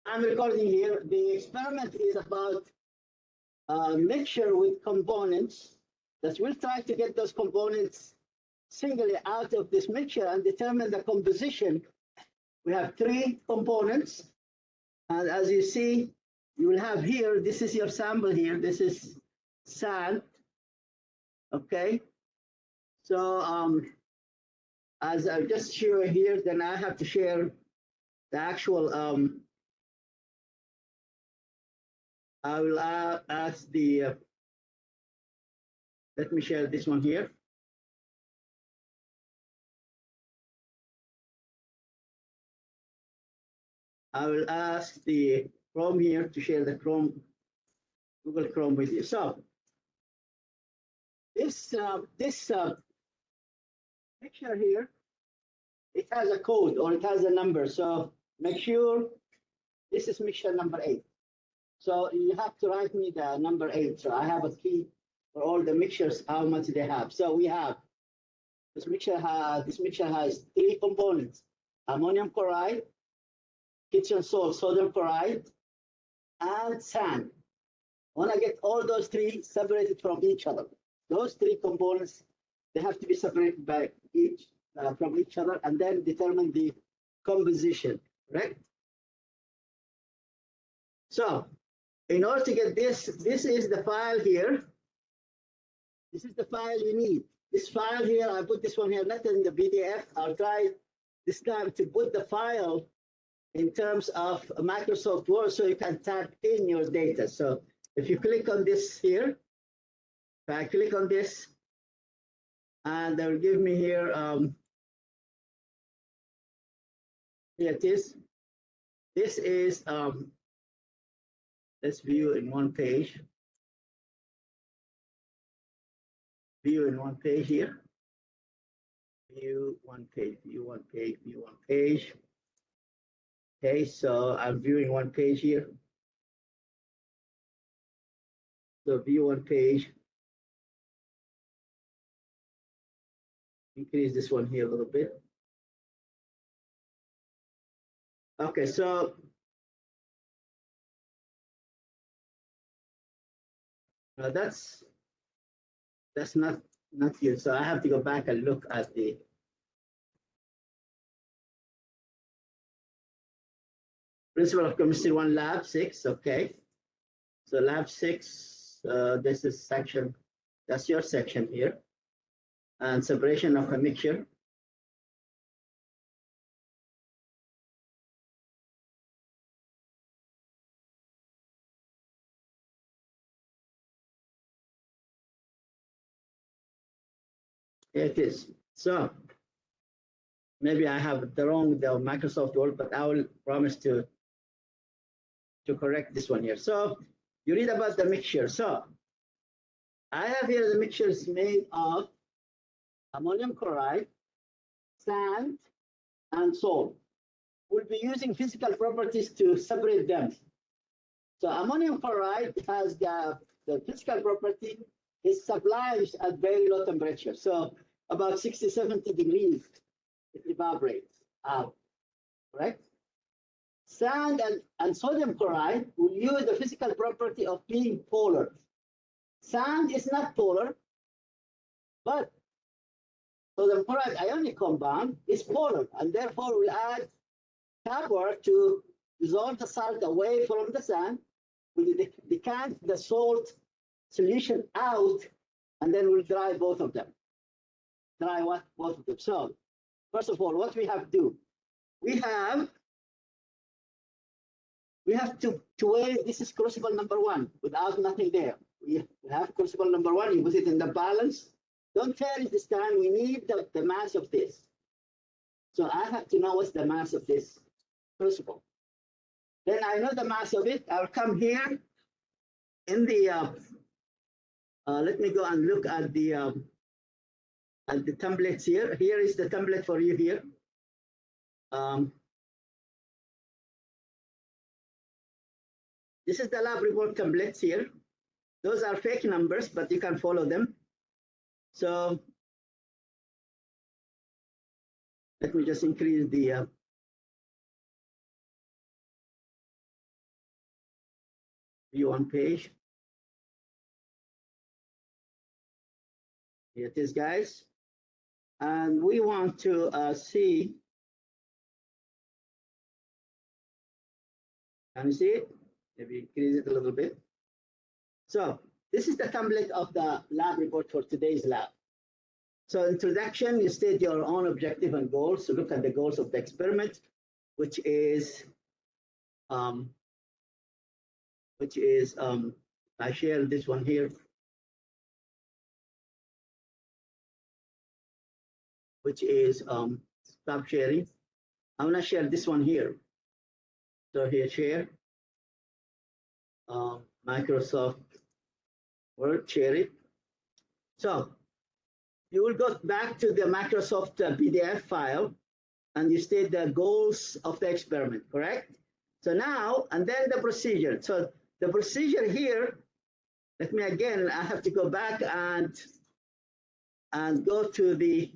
I'm recording here. The experiment is about a mixture with components that we'll try to get those components singly out of this mixture and determine the composition. We have 3 components. And as you see, you will have here, this is your sample here. This is sand. Okay. So as I'll just share here, then I have to share the actual, I will ask the, let me share this one here. I will ask the Chrome here to share the Google Chrome with you. So this picture here, it has a code or it has a number. So make sure this is mixture number 8. So you have to write me the number 8. So I have a key for all the mixtures, how much they have. So we have this mixture has 3 components: ammonium chloride, kitchen salt, sodium chloride, and sand. I want to get all those 3 separated from each other. Those 3 components, they have to be separated by from each other, and then determine the composition, right? So in order to get this is the file here. This is the file you need. This file here, I put this one here, not in the PDF. I'll try this time to put the file in terms of Microsoft Word so you can type in your data. So if you click on this here, if I click on this, and they'll give me here, here it is. This is, let's view in one page. View in one page here. View one page, view one page, view one page. Okay, so I'm viewing one page here. So view one page. Increase this one here a little bit. Okay, so that's not good. So I have to go back and look at the Principle of Chemistry 1, Lab 6. Okay, so Lab 6, this is section, that's your section here, and separation of a mixture. Here it is. So maybe I have the Microsoft Word, but I will promise to correct this one here. So you read about the mixture. So I have here the mixture is made of ammonium chloride, sand, and salt. We'll be using physical properties to separate them. So ammonium chloride has the physical property is sublimized at very low temperature. So about 60, 70 degrees, it evaporates out, right? Sand and sodium chloride will use the physical property of being polar. Sand is not polar, but sodium chloride ionic compound is polar, and therefore we'll add copper to dissolve the salt away from the sand. We decant the salt solution out, and then we'll dry both of them. Both of them. So first of all, what we have to do, we have to weigh, this is crucible number 1 without nothing there. We have crucible number 1, you put it in the balance. Don't tell it this time, we need the mass of this. So I have to know what's the mass of this crucible. Then I know the mass of it. I'll come here in the, let me go and look at the templates here. Here is the template for you here. This is the lab report templates here. Those are fake numbers, but you can follow them. So let me just increase the view on page. Here it is, guys. And we want to see, can you see it? Maybe increase it a little bit. So this is the template of the lab report for today's lab. So introduction, you state your own objective and goals. So look at the goals of the experiment, which is I share this one here, which is stop sharing. I'm gonna share this one here. So here, share, Microsoft Word, share it. So you will go back to the Microsoft PDF file and you state the goals of the experiment, correct? So now, and then the procedure. So the procedure here, let me again, I have to go back and go to the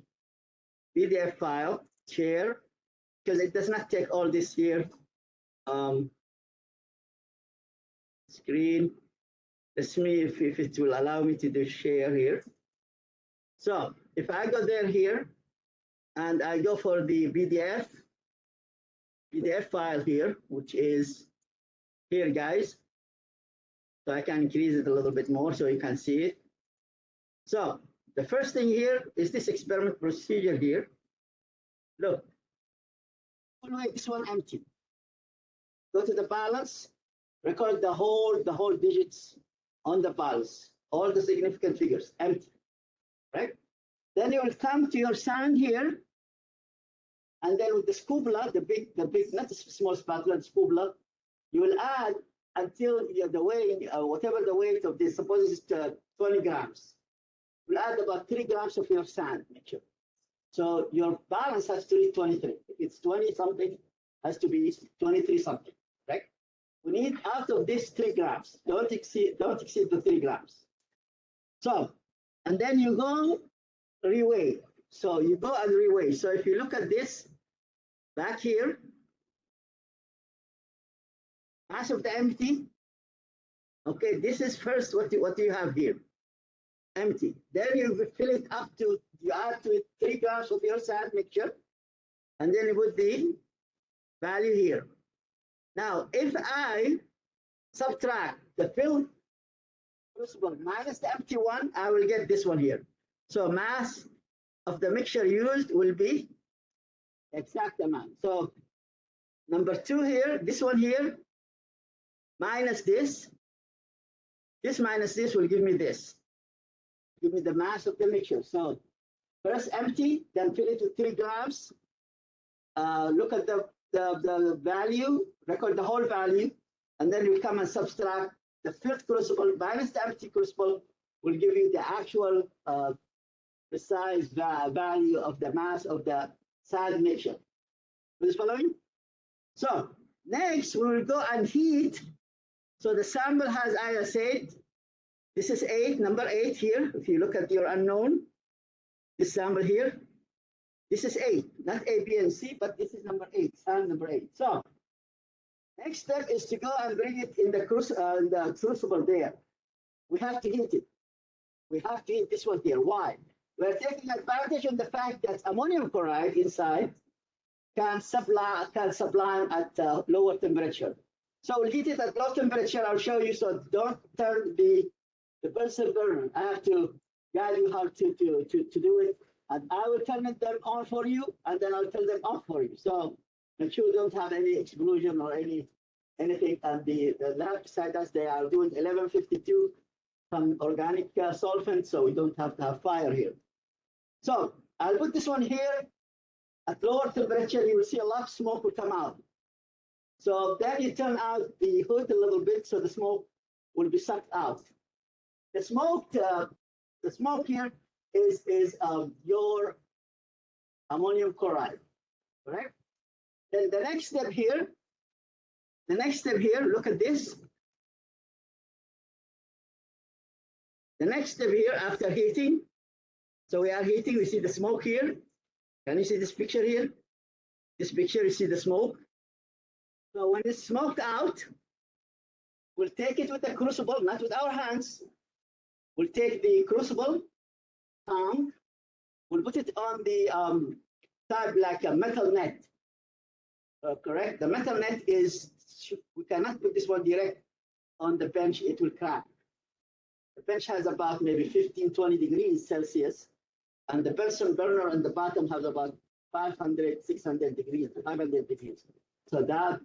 PDF file, share, because it does not take all this here. Screen, let's see if it will allow me to do share here. So if I go there here, and I go for the PDF file here, which is here, guys. So I can increase it a little bit more so you can see it. So the first thing here is this experiment procedure here. Look, we'll make this one empty. Go to the balance, record the whole digits on the balance, all the significant figures, empty, right? Then you will come to your sound here, and then with the scuba, the big, not the small spatula, the scuba, you will add until the weight, whatever the weight of this, suppose it's 20 grams. You'll add about 3 grams of your sand mixture. So your balance has to be 23. If it's 20 something, has to be 23 something, right? We need out of this 3 grams. Don't exceed the 3 grams. So, and then you go reweigh. So you go and reweigh. So if you look at this back here, mass of the empty. Okay, this is first what you have here, empty. Then you fill it up to, you add to it 3 grams of your sand mixture, and then you put the value here. Now, if I subtract the filled crucible minus the empty one, I will get this one here. So mass of the mixture used will be exact amount. So number 2 here, this one here, minus this minus this will give me this. Give me the mass of the mixture. So first empty, then fill it with 3 grams. Look at the value, record the whole value, and then you come and subtract the filled crucible minus the empty crucible will give you the actual precise value of the mass of the sand mixture. Please follow me? So next we will go and heat. So the sample has IS 8. This is 8, number 8 here. If you look at your unknown, this sample here, this is 8, not A, B, and C, but this is number 8, sample number 8. So next step is to go and bring it in the crucible there. We have to heat it. We have to heat this one here. Why? We're taking advantage of the fact that ammonium chloride inside can sublime at lower temperature. So we'll heat it at low temperature. I'll show you. So don't turn the Bunsen burner. I have to guide you how to do it. And I will turn them on for you, and then I'll turn them off for you. So make sure you don't have any explosion or anything. And the lab beside us, they are doing 1152, some organic solvent, so we don't have to have fire here. So I'll put this one here. At lower temperature, you will see a lot of smoke will come out. So then you turn out the hood a little bit, so the smoke will be sucked out. The smoke here is your ammonium chloride, right? Then the next step here, look at this. The next step here after heating, so we are heating, we see the smoke here. Can you see this picture here? This picture, you see the smoke. So when it's smoked out, We'll take it with the crucible, not with our hands. We'll take the crucible tongue, we'll put it on the type like a metal net. Correct? The metal net is, we cannot put this one direct on the bench, it will crack. The bench has about maybe 15, 20 degrees Celsius, and the Bunsen burner on the bottom has about 500, 600 degrees, 500 degrees. So that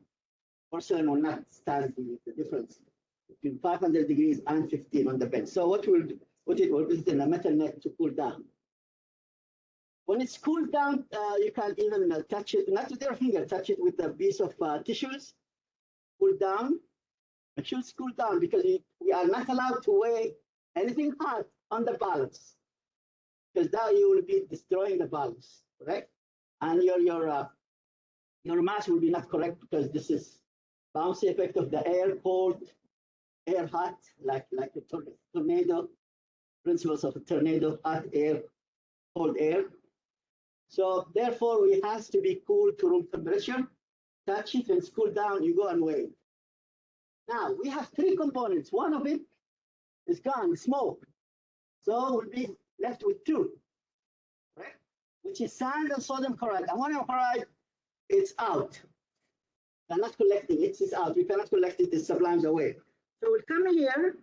porcelain will not stand the difference between 500 degrees and 15 on the bench. So what we'll do, we'll put it in a metal net to cool down. When it's cooled down, you can even touch it, not with your finger, touch it with a piece of tissues, cool down. Make sure it's cooled down because we are not allowed to weigh anything hot on the balance, because now you will be destroying the balance, correct? And your mass will be not correct because this is bouncy effect of the air, cold, air, hot, like a tornado, principles of a tornado, hot air, cold air. So therefore, it has to be cool to room temperature. Touch it and it's cooled down, you go and weigh. Now, we have three components. One of it is gone, smoke. So we'll be left with two, right? Which is sand and sodium chloride. Ammonium chloride, it's out. We're not collecting it, it's out. We cannot collect it, it sublimes away. So we'll come here,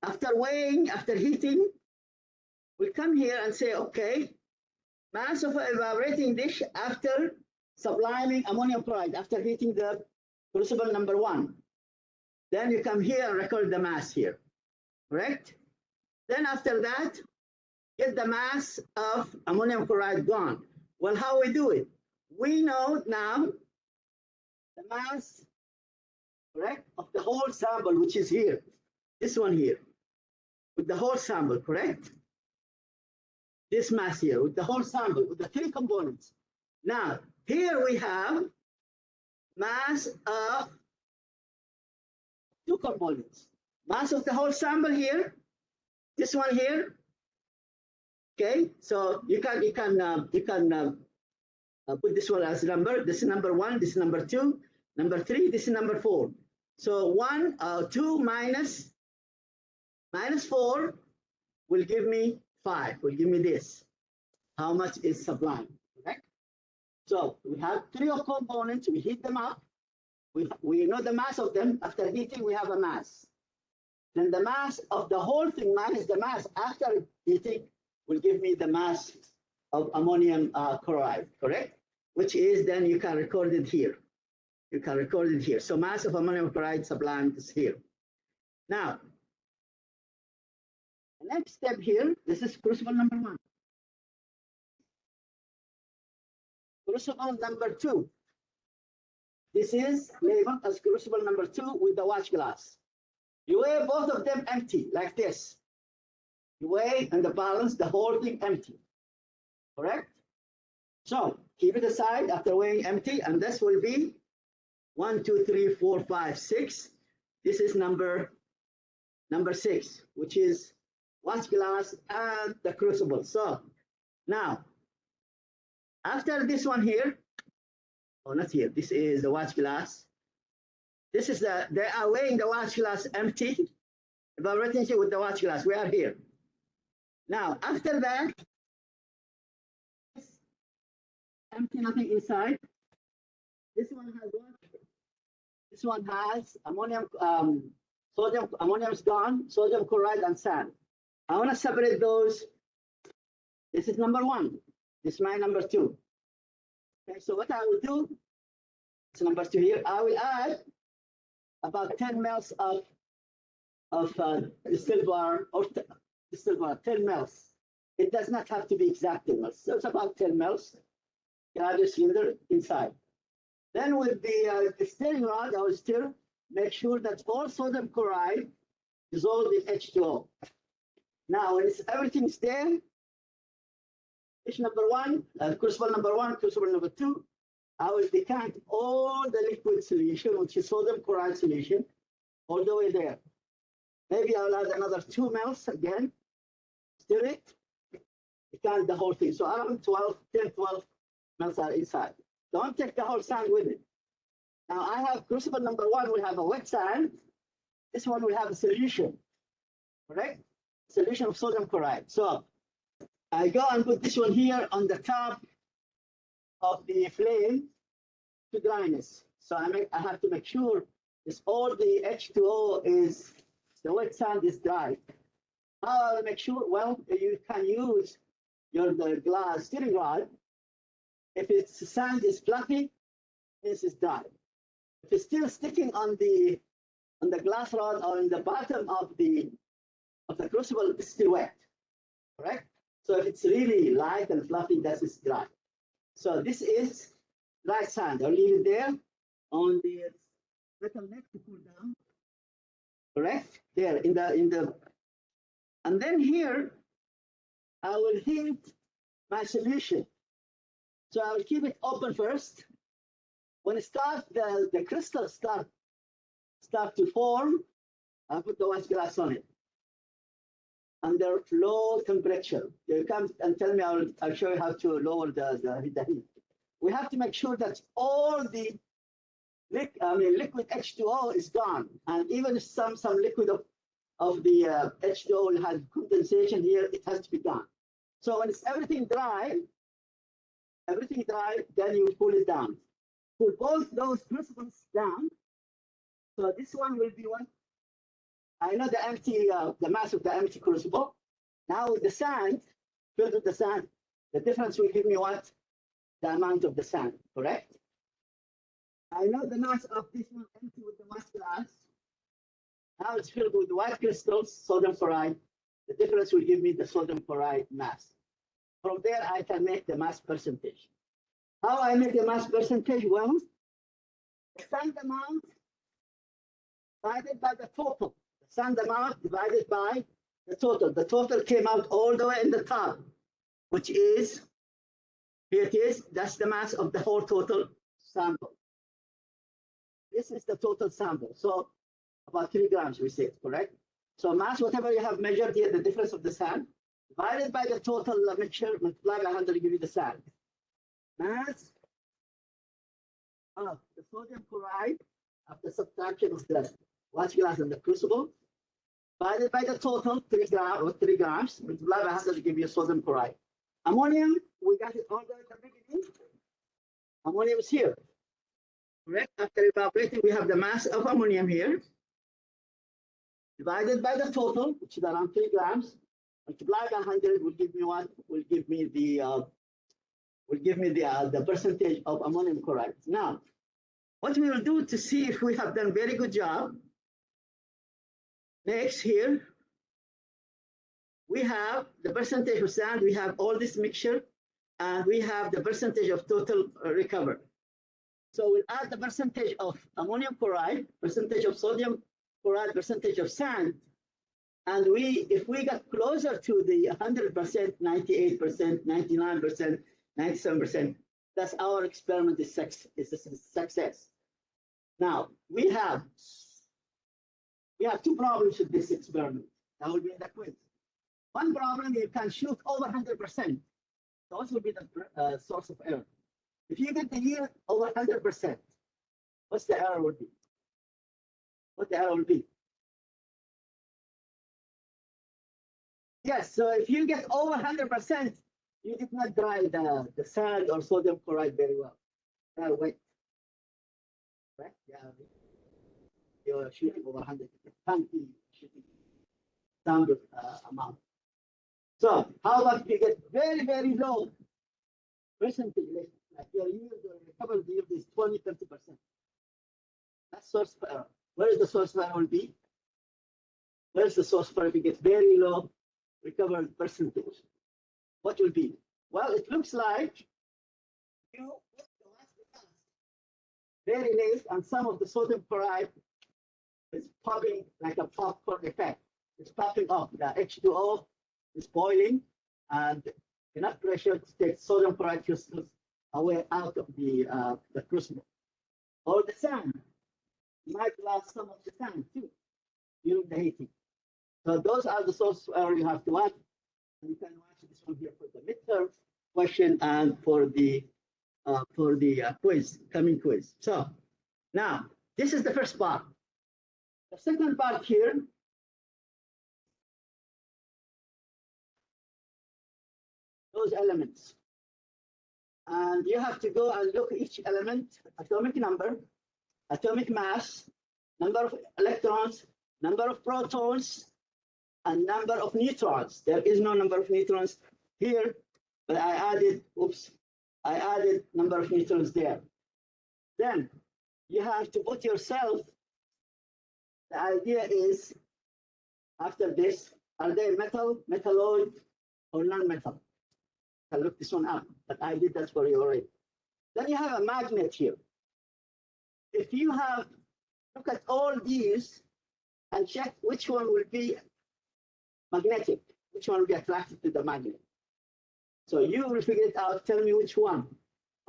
after weighing, after heating, we'll come here and say, okay, mass of evaporating dish after subliming ammonium chloride, after heating the crucible number 1. Then you come here and record the mass here, correct? Then after that, get the mass of ammonium chloride gone. Well, how we do it? We know now the mass, correct, of the whole sample, which is here, this one here, with the whole sample, correct? This mass here, with the whole sample, with the three components. Now, here we have mass of two components. Mass of the whole sample here, this one here. Okay, so you can put this one as number. This is number 1. This is number 2. Number 3. This is number 4. So 2 minus 4 will give me 5. Will give me this. How much is sublime? Correct. So we have three components. We heat them up. We know the mass of them. After heating, we have a mass. Then the mass of the whole thing minus the mass after heating will give me the mass of ammonium chloride, correct? Which is, then you can record it here. You can record it here. So mass of ammonium chloride sublime is here. Now, the next step here, this is crucible number 1. Crucible number 2. This is labeled as crucible number 2 with the watch glass. You weigh both of them empty, like this. You weigh and the balance, the whole thing empty, correct? So keep it aside after weighing empty, and this will be 1, 2, 3, 4, 5, 6. This is number 6, which is watch glass and the crucible. So now, after this one here, oh, not here, this is the watch glass. This is they are weighing the watch glass empty, evaporating it with the watch glass. We are here. Now, after that, empty, nothing inside. This one has what? This one has ammonium, sodium, ammonium is gone, sodium chloride and sand. I want to separate those. This is number 1. This is my number 2. Okay, so what I will do, it's number 2 here. I will add about 10 mL of distilled water, or distilled water, 10 mL. It does not have to be exact 10 mL. So it's about 10 mL. You add your cylinder inside. Then with the stirring rod, I will stir, make sure that all sodium chloride dissolved in H2O. Now, when everything's there, dish number 1, crucible number 1, crucible number 2, I will decant all the liquid solution, which is sodium chloride solution, all the way there. Maybe I'll add another 2 mL again, stir it, decant the whole thing. So around 10, 12 mL are inside. Don't take the whole sand with it. Now I have crucible number 1, we have a wet sand, this one will have a solution, correct? Solution of sodium chloride. So I go and put this one here on the top of the flame to dryness. So I have to make sure this all the H2O is, the wet sand is dry. How I'll make sure? Well, you can use the glass stirring rod. If it's sand is fluffy, this is dry. If it's still sticking on the glass rod or in the bottom of the crucible, it's still wet, correct? So if it's really light and fluffy, that is dry. So this is dry sand. I'll leave it there on the metal neck to cool down, correct? There in the, and then here I will heat my solution. So I will keep it open first. When it starts, the crystals start to form, I'll put the white glass on it under low temperature. You come and tell me, I'll show you how to lower the heat. We have to make sure that all the liquid H2O is gone, and even if some liquid of the H2O has condensation here, it has to be gone. So when it's everything dry, then you pull it down. Pull both those crucibles down. So this one will be one. I know the empty, the mass of the empty crucible. Now with the sand, filled with the sand, the difference will give me what? The amount of the sand, correct? I know the mass of this one empty with the mass glass. Now it's filled with white crystals, sodium chloride. The difference will give me the sodium chloride mass. From there, I can make the mass percentage. How I make the mass percentage? Well, the sand amount divided by the total. The sand amount divided by the total. The total came out all the way in the top, which is, here it is, that's the mass of the whole total sample. This is the total sample. So about 3 grams, we say, correct? So mass, whatever you have measured here, the difference of the sand, divided by the total mixture, multiply by 100 to give you the sand. Mass of the sodium chloride after subtraction of the watch glass and the crucible, divided by the total 3 grams, multiply by 100 to give you sodium chloride. Ammonium, we got it all the way at the beginning. Ammonium is here, correct? After evaporating, we have the mass of ammonium here, divided by the total, which is around 3 grams, multiplied by 100 will give me what? Will give me the percentage of ammonium chloride. Now, what we will do to see if we have done very good job. Next here, we have the percentage of sand. We have all this mixture, and we have the percentage of total recovered. So we'll add the percentage of ammonium chloride, percentage of sodium chloride, percentage of sand. And if we got closer to the 100%, 98%, 99%, 97%, that's our experiment is a success. Now, we have 2 problems with this experiment. That will be in the quiz. One problem, you can shoot over 100%. Those will be the source of error. If you get the yield over 100%, what's the error will be? What the error will be? Yes, so if you get over 100%, you did not dry the sand or sodium chloride very well. They are wet. Right? Yeah. You're shooting over 100%, shooting sample amount. So how about if you get very, very low percentage, like your yield or recovered yield is 20, 30%. That's source of error. Where is the source of error will be? Where's the source for if you get very low recovered percentage? What will be? Well, it looks like you put the last very late, and some of the sodium chloride is popping like a popcorn effect. It's popping off. The H2O is boiling, and enough pressure to take sodium chloride crystals away out of the crucible. Or the sand. You might lost some of the sand too during the heating. So those are the sources where you have to watch. And you can watch this one here for the midterm question and for the quiz, coming quiz. So now this is the first part. The second part here, those elements. And you have to go and look at each element, atomic number, atomic mass, number of electrons, number of protons, and number of neutrons. There is no number of neutrons here, but I added, I added number of neutrons there. Then you have to put yourself, the idea is, after this, are they metal, metalloid, or non-metal? I'll look this one up, but I did that for you already. Then you have a magnet here. If you have, look at all these and check which one will be magnetic, which one will be attracted to the magnet. So you will figure it out, tell me which one.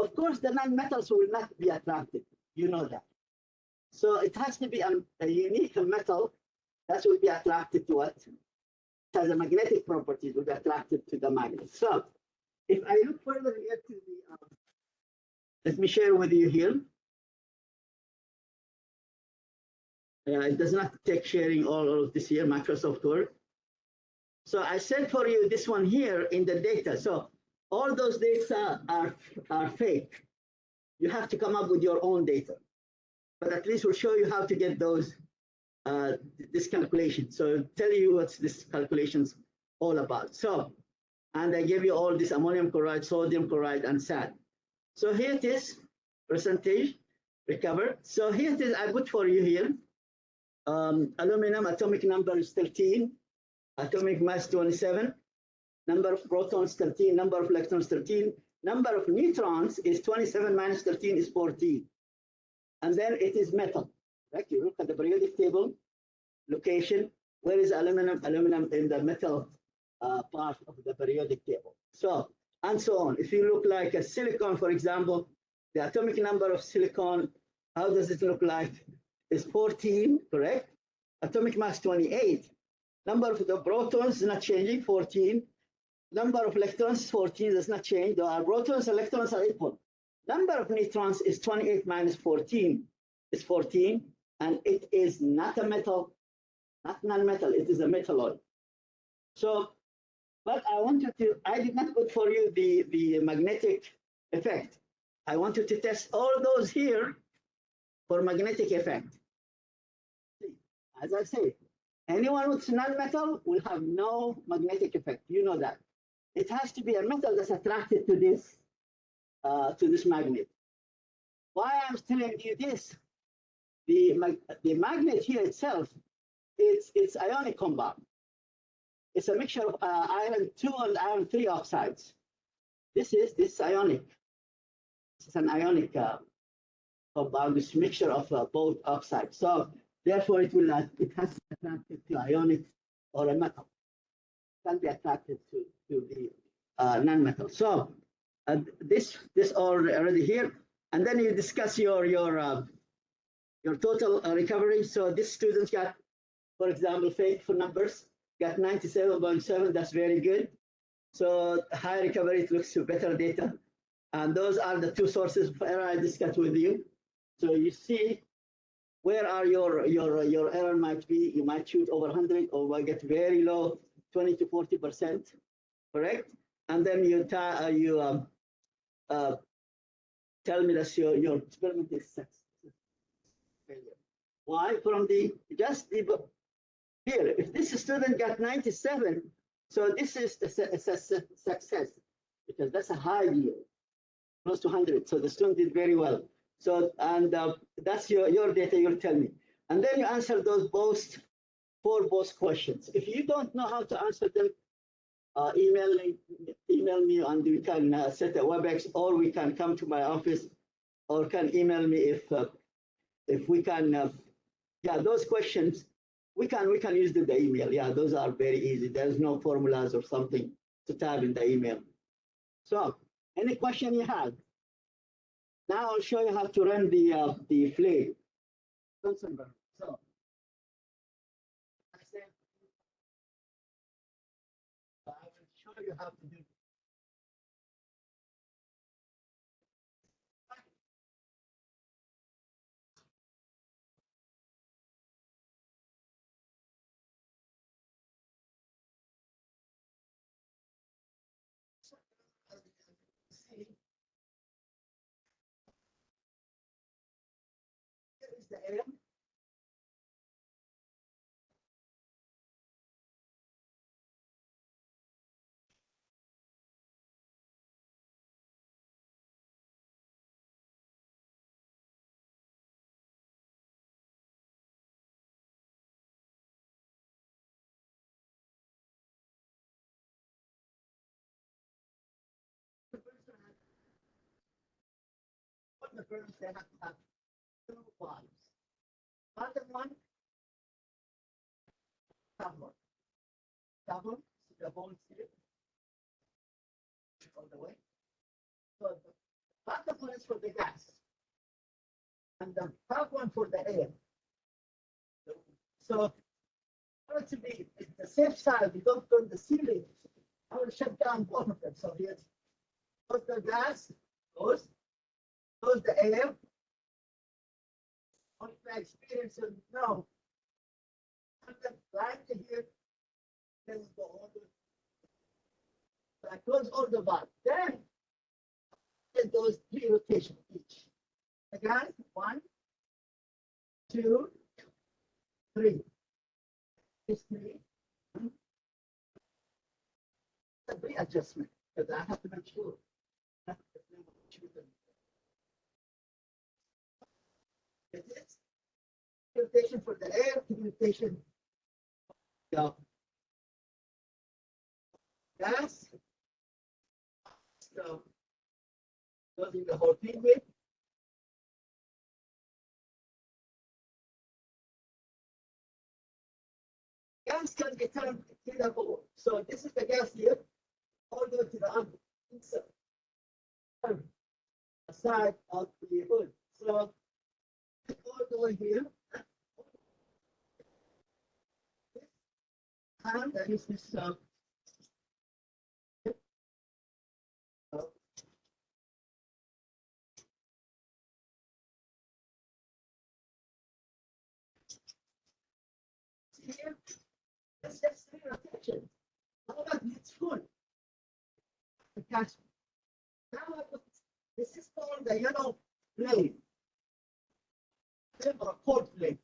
Of course, the non-metals will not be attracted, you know that. So it has to be a unique metal that will be attracted to what? It has a magnetic properties, will be attracted to the magnet. So if I look further here to the, let me share with you here. It does not take sharing all of this here, Microsoft Word. So I sent for you this one here in the data. So all those data are fake. You have to come up with your own data. But at least we'll show you how to get those, this calculation. So tell you what's this calculations all about. So, and I gave you all this ammonium chloride, sodium chloride, and SAD. So here it is, percentage recovered. So here it is, I put for you here. Aluminum atomic number is 13, atomic mass 27, number of protons 13, number of electrons 13, number of neutrons is 27 minus 13 is 14. And then it is metal. Right? You look at the periodic table, location, where is aluminum? Aluminum in the metal part of the periodic table. So, and so on. If you look like a silicon, for example, the atomic number of silicon, how does it look like? Is 14, correct? Atomic mass 28. Number of the protons is not changing, 14. Number of electrons, 14, does not change. The protons, electrons are equal. Number of neutrons is 28 minus 14 is 14, and it is not a metal, not non-metal, it is a metalloid. So, but I wanted to, I did not put for you the magnetic effect. I wanted to test all those here for magnetic effect. As I say, anyone with non-metal will have no magnetic effect. You know that. It has to be a metal that's attracted to this magnet. Why I'm telling you this? The magnet here itself, it's ionic compound. It's a mixture of iron 2 and iron 3 oxides. This is ionic. It's an ionic compound, this mixture of both oxides. So therefore, it has to be attracted to ionic or a metal. It can be attracted to the non-metal. So this already here, and then you discuss your total recovery. So this student got, for example, faithful numbers, got 97.7. That's very good. So high recovery, it looks to better data, and those are the two sources of error I discussed with you. So you see where are your error might be. You might shoot over 100 or might get very low, 20 to 40%, correct? And then you tell me that your experiment is failure. Why? From the here, if this student got 97, so this is a success because that's a high yield, close to 100. So the student did very well. So, and that's your data, you'll tell me. And then you answer those both questions. If you don't know how to answer them, email me and we can set a Webex, or we can come to my office, or can email me if we can, yeah, those questions, we can use the email. Yeah, those are very easy. There's no formulas or something to type in the email. So, any question you have? Now I'll show you how to run the flame. So, I will show you how to do the air. What the first they have to have two valves. Bottom one, double. Double, so the whole here all the way. So the bottom one is for the gas, and the top one for the air. So to be the safe side, we don't go to the ceiling. I will shut down both of them. So here's goes the gas, goes the air. What my experience is no. I'm blind to here, then go all the so I close all the valves. Then it goes 3 rotations each. Again, 1, 2, 3. It's 3. A readjustment because I have to make sure. It is rotation for the air, rotation the gas. So closing the whole thing with. Gas can be turned to the whole. So this is the gas here, all the way to the other inside side of the hood. So all the way here. And there is this here, it's just 3 rotations. How about it's full? The catch. Now I put this is called the yellow plane. Or cold plane.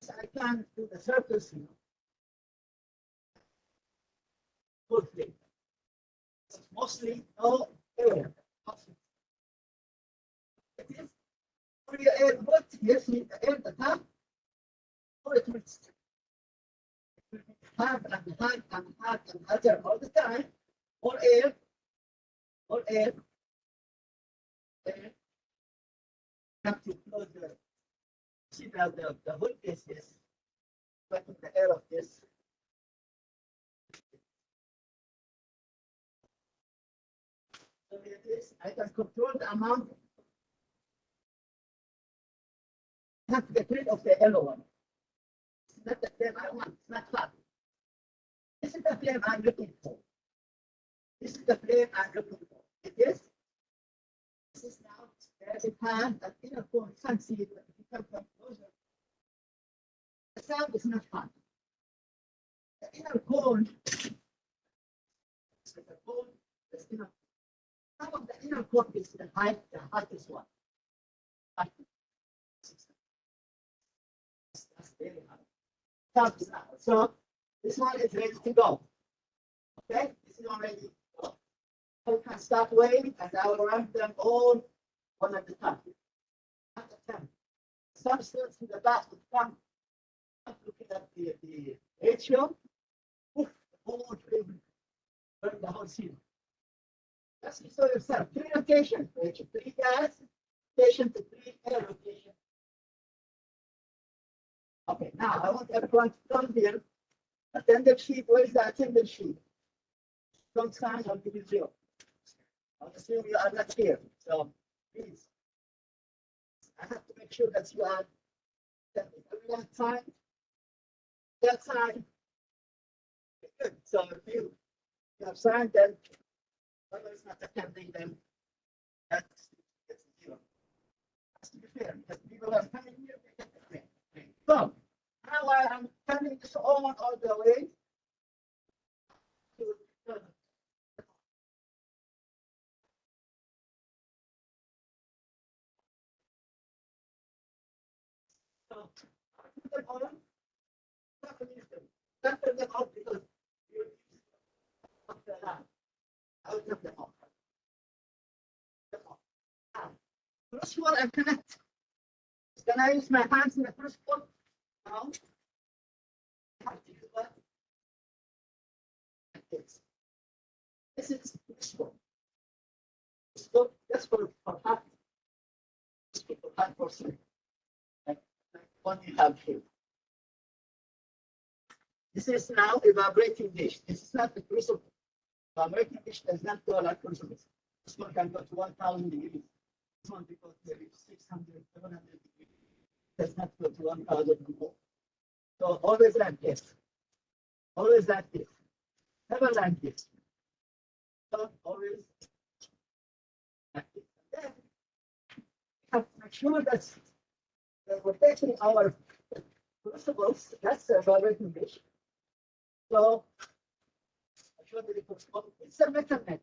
So I can do the surface, cold plane. It's mostly no air. It is for your air, but yes, the air at the top, or it will hard and hard and hard and harder all the time. Or air, air. Have to close the see the hood is letting the air of this. So it is, I can control the amount. I have to get rid of the yellow one. It's not the flame I want, it's not hot. This is the flame I'm looking for. This is the flame I'm looking for. It is. This is now, there's a pan that inner core, you can't see it, but if you come closer, the sound is not hot. The inner core, so the core, the inner, some of the inner core is the hottest one. That's very hot. So this one is ready to go. Okay, this is already go. I can start weighing and I will run them all one at a time. At a time. Substance in the back would come. I'm looking at the ratio. Oof, the whole thing, burn the whole scene. That's you saw yourself. 3 rotations, ratio 3 gas, rotation to 3 air rotation. Okay, now I want everyone to come here. Attendance sheet, where is the attendance sheet? Don't sign, I'll give you 0. I'll assume you are not here. So please, I have to make sure that you are everyone signed. That signed. Good. So if you have signed, then whoever is not attending, then that's 0. Has to be fair because people are coming here, they get the fair. So now I am turning this on all the way to on, cut them off because you out of them off. First one, I connect. Can I use my hands in the first one? No. I have to use what? Like this. This is this one. So that's for half. This is for 5%. Like one you have here. This is now evaporating dish. This is not the crucible. Evaporating dish does not go like crucible. This one can go to 1,000 degrees. This one because there is 600, 700 degrees. Does not go to 1,000 more. So always like this. Always like this. Never like this. So always like this. Then we have to make sure that we're taking our crucibles. That's the evaporating dish. So I showed you the crucible. It's a metal net.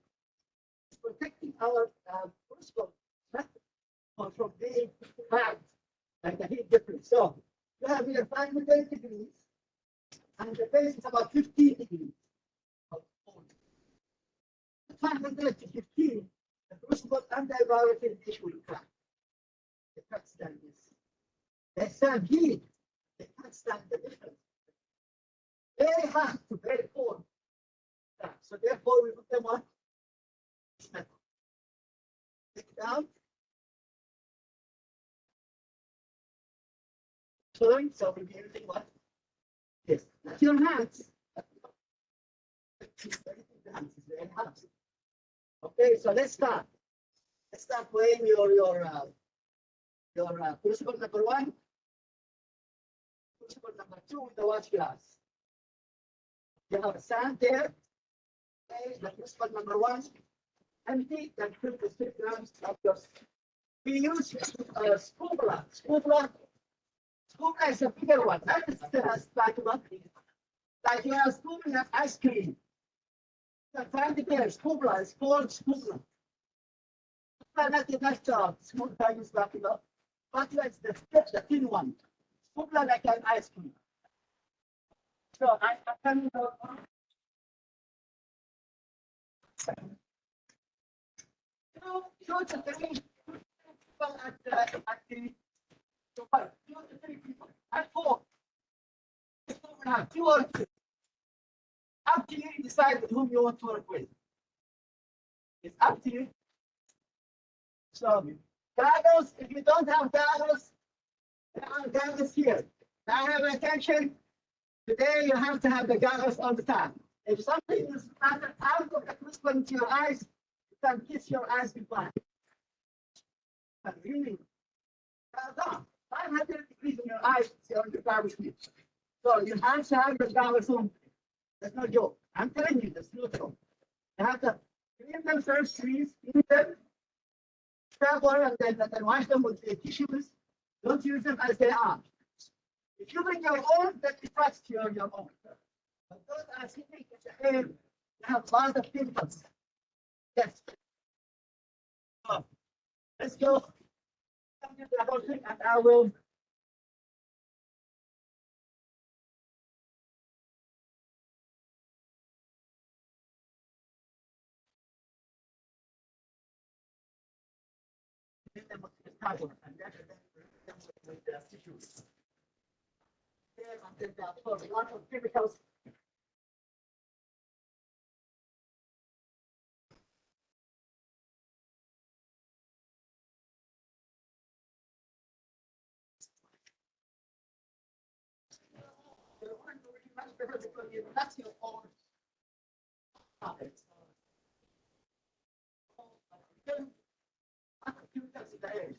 It's protecting our crucible from being hacked like the heat difference. So you have here 500 degrees, and the base is about 15 degrees. 500 to 15, the crucible and the evaporating dish will crack. They can't stand this. They stand heat. They can't stand the difference. Very hot to very cold. So therefore, we put them on this metal. Take it out. So we'll be using what? Yes. Not your hands. Very hot. Okay, so let's start. Let's start weighing your crucible number 1, crucible number 2 with the watch glass. You have sand there. Okay, the crucible number 1 empty. Then fill the 6 grams of your. We use scuba. Scuba is a bigger one. That is like you are scooping up ice cream. Find the scuba is called scuba. Not the next small time is backing up. But it's the thin one. Scuba like an ice cream. So I can two to three people at the 2 to 3 people. At 4. We have 2 or 3. Up to you to decide with whom you want to work with. It's up to you. So, goggles, if you don't have goggles, there are goggles here. Now have attention. Today you have to have the goggles all the time. If something is out of the crucible into your eyes, you can kiss your eyes goodbye. But really, 500 degrees in your eyes, you're on the garbage chute. So you have to have the goggles on. That's no joke. I'm telling you, that's no joke. You have to clean them first, please. Clean them, scrub one, and then wash them with the tissues. Don't use them as they are. If you bring your own, then you trust your own. But those are sitting in the air. You have lots of pimples. Yes. So let's go. And I will. With the tissues. There are a lot of chemicals. That's your own topics.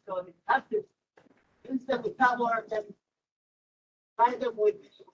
So you have to use them with power and bind them with tissue.